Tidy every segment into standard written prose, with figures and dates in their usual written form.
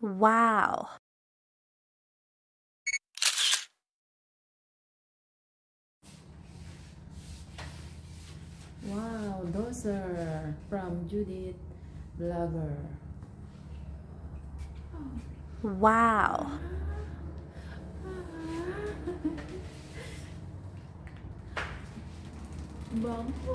Wow! Wow, those are from Judith Vlogger. Wow! Bango!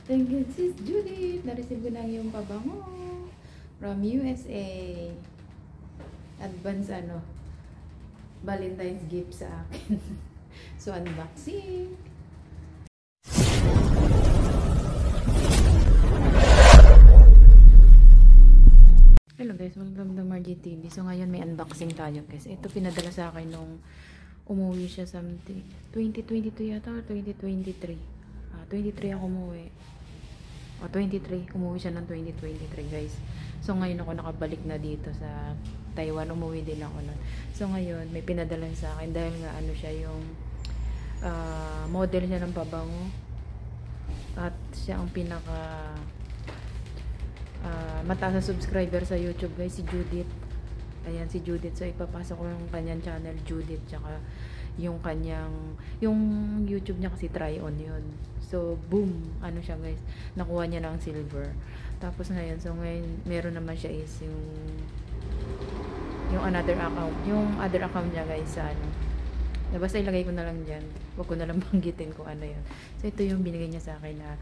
Thank you, Sis Judith. Na-receive ko na yung pabango from USA. Advance Valentine's gift sa akin. So, unboxing. Hello guys, welcome to Margie TV. So ngayon may unboxing tayo guys. Ito pinadala sa akin nung umuwi siya something 2022 yata or 2023. 23 ako umuwi. O 23, umuwi siya ng 2023 guys. So ngayon ako nakabalik na dito sa Taiwan. Umuwi din ako nun. So ngayon may pinadala sa akin dahil nga siya yung model siya ng pabango. At siya ang pinaka mataas na subscriber sa YouTube guys, si Judith. Ayan, si Judith. So ipapasok ko yung kanyang channel, Judith, tsaka yung YouTube niya kasi try on yun. So boom, siya guys, nakuha niya ng silver. Tapos ngayon, so ngayon meron naman siya is yung other account niya guys sa basta ilagay ko na lang dyan. Huwag ko na lang banggitin kung ano yun. So, ito yung binigay niya sa akin na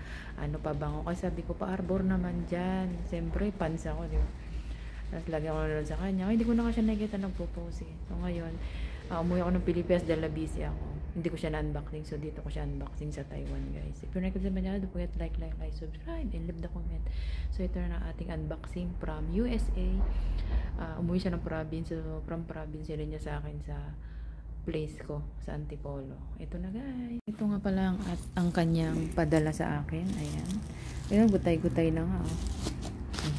pabango. Kasi sabi ko, pa-arbor naman dyan. Siyempre, pants ako, di ba? Tapos, lagyan ko na lang sa kanya. Hindi ko na nga siya nakikita nagpo-post eh. So, ngayon, umuwi ako ng Pilipinas dahil busy ako. Hindi ko siya na-unboxing. So, dito ko siya unboxing sa Taiwan, guys. If you like the video, don't forget like, subscribe, and leave the comment. So, ito na ating unboxing from USA. Umuwi siya ng province. So, from province, yun niya sa akin sa place ko sa Antipolo. Ito na guys. Ito nga pala ang kanyang padala sa akin. Ayan. Ayan, gutay-gutay na nga. Oh.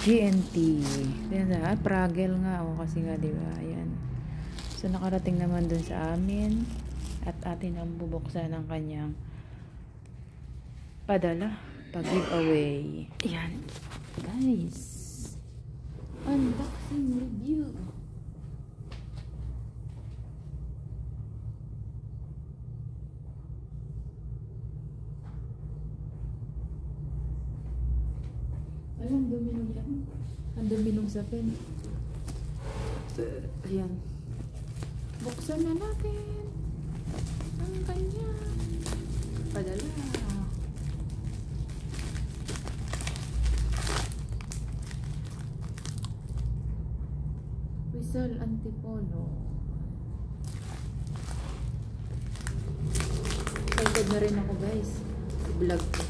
GNT. Ayan, Pragel nga. Oh, kasi nga, diba? Ayan. So, nakarating naman dun sa amin. At atin ang bubuksan ng kanyang padala. Pag-giveaway. Ayan. Guys. Unboxing review. Ang dumi nung yan. Ang dumi nung sapin. Ayan. Buksan na natin. Ang kanya. Padala. Rizal Antipolo. Excited na rin ako guys. I-vlog ko.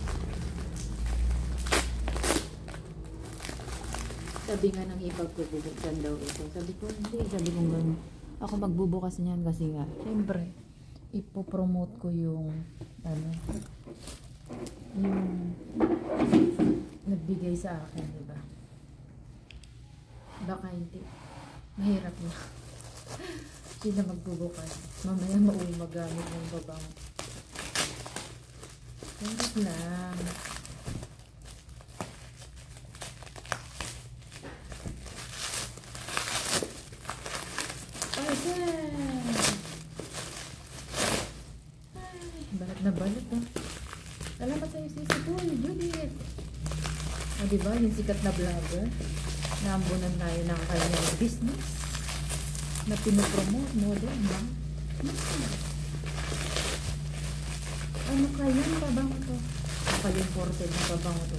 Sabi nga ng iba ko, bubuksan daw ito. Sabi ko, hindi. Sabi ko, ako magbubukas niyan kasi nga, syempre, ipopromote ko yung, yung nagbigay sa akin, diba? Baka hindi. Mahirap na. Sila magbubukas. Mamaya magamit ng babang. Hindi lang. Balat na balat oh. Salamat sa'yo sisi po, Judith. O diba, yung sikat na vlogger. Naambunan tayo ng kanyang business na pinopromote model ba? Ano kayang pabango to? Napaka-imported na pabango to.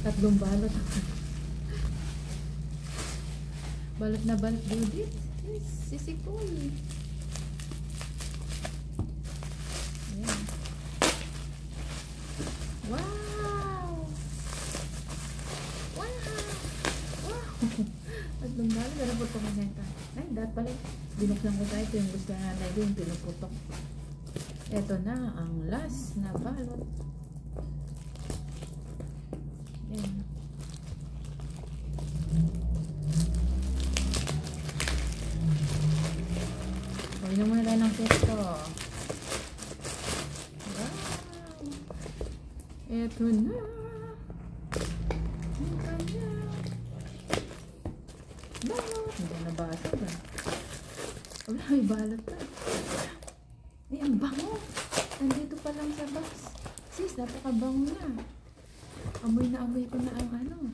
Tatlong balot. Balat na balat, Judith. Yes, sisi po eh. Ayan. Wow! Wow! Wow! Tatlong balot, pero po kumasenta. Ay, dapat pala. Binuksan ko sa ito yung gusto na nanay ko yung pinuputok. Ito na ang last na balot. Ayan. Pagin muna tayo ng kesto. Wow! Eto na. kanya. Balot. Hindi na nabasa ba? Wala, may balot pa. Ay, ang bango. Nandito pa lang sa box. Sis, napakabango na. Amoy na amoy ko na ang ano.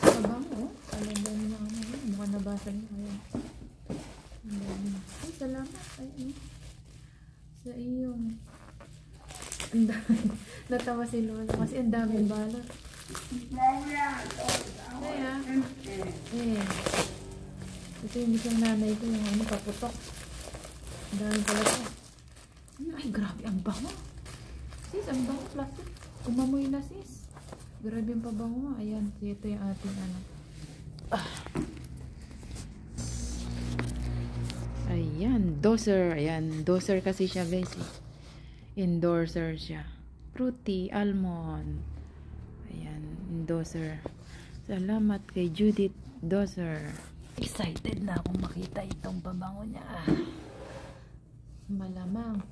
Kabango. Alam ba na amoy. Mukhang nabasa niya. Ayan. Ay, salamat. Ay, sa iyong. Ang dami. Natawa si Lola kasi ang daming balot. Kaya, ito yung isang nanay ko, yung ano, paputok. Ang dami pala ito. Ay, grabe, ang bango. Sis, ang bango, plastic. Umamoy na, sis. Grabe yung pabango mo. Ayan, ito yung ating ano. Ayan, doser. Ayan, doser kasi siya, guys. Endorser siya. Fruity almond. Ayan, endorser. Salamat kay Judith Doser. Excited na akong makita itong pabango niya. Malamang.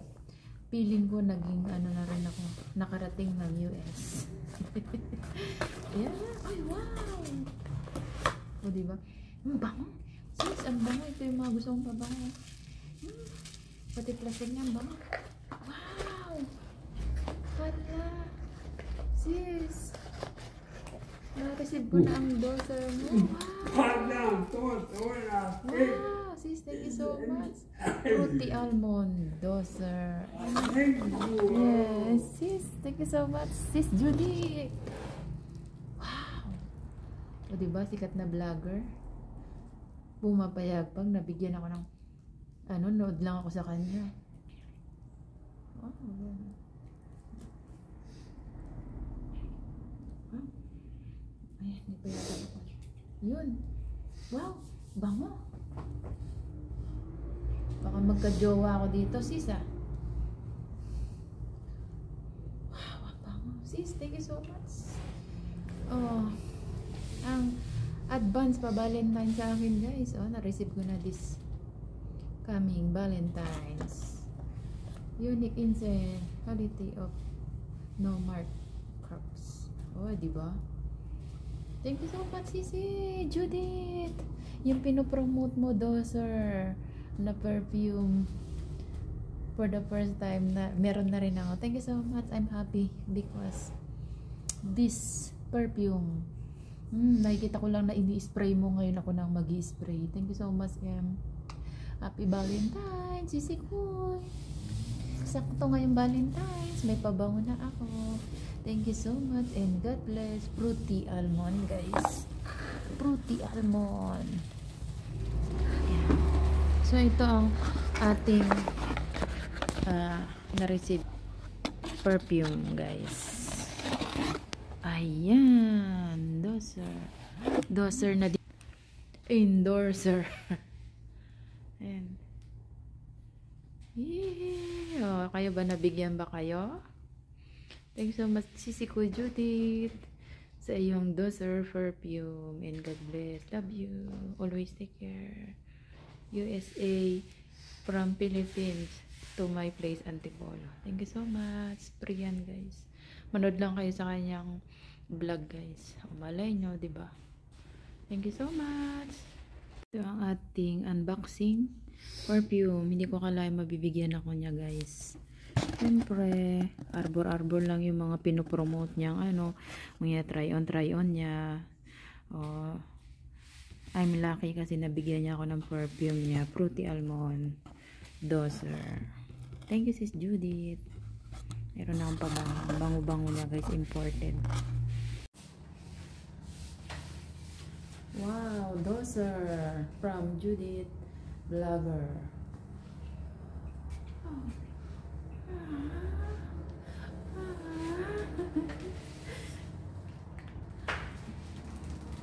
Feeling ko naging ano na rin ako. Nakarating ng US. Ayan. Ay, wow! O, diba? Ang bango. Sis, ang bango. Ito yung mga gusto kong pabango. Pati plastic niya, ang bango. Wow! Hala! Sis! Na-receive ko na ang doser mo. Wow! Sis, thank you so much. Fruity almond doser. Yes, sis, thank you so much. Sis Judy. Wow! O, diba, sikat na vlogger? Pumapayag pag nabigyan ako ng ano, nood lang ako sa kanya. Oh, yan. Huh? Ayan, hindi pa yata ako. Yun. Wow, bango. Baka magka-jowa ako dito, sis, ah. Wow, ang bango. Sis, thank you so much. Oh, ang advance pa Valentine sa akin, guys. Oh, na-receive ko na this coming Valentine's. Unique incense, quality of no mark crops. Oh, diba? Thank you so much, Sisi Judith. Yung pinopromote mo, doser na perfume for the first time na meron na rin ako. Thank you so much. I'm happy because this perfume, nakikita ko lang na ini-spray mo, ngayon ako nang mag-i-spray. Thank you so much, Em. Happy Valentine's, Sisi ko. Sakto ngayong Valentine's, may pabango na ako. Thank you so much and God bless. Fruity almond, guys. Fruity almond. Ayan. So ito ang ating na-receive perfume, guys. Ayan, doser. Doser na endorser. Ayan. Yeah. Kayo ba, nabigyan ba kayo? Thank you so much, Sisi ko Judith, sa iyong doser perfume, and God bless. Love you. Always take care. USA from Philippines to my place, Antipolo. Thank you so much. Priyan, guys. Manood lang kayo sa kanyang vlog, guys. Malay nyo, diba? Thank you so much. Ito ang ating unboxing perfume. Hindi ko kalahin mabibigyan ako niya, guys. Siyempre, arbor lang yung mga pinopromote niyang ano, mga try on niya. Oh, I'm lucky kasi nabigyan niya ako ng perfume niya, Fruity Almond doser. Thank you, Sis Judith. Meron na akong bango-bango niya, guys, imported. Wow, doser from Judith Vlogger. Oh.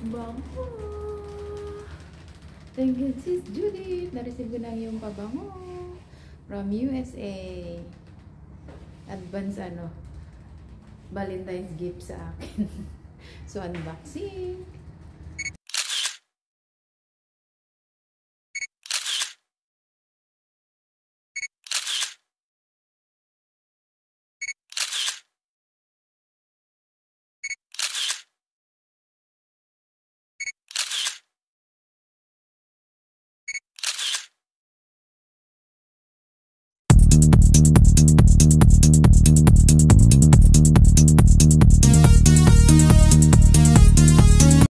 Bango. Thank you, Sis Judith. Na-receive ko na yung pabango from USA. Advance ano, Valentine's gift sa akin. So, unboxing.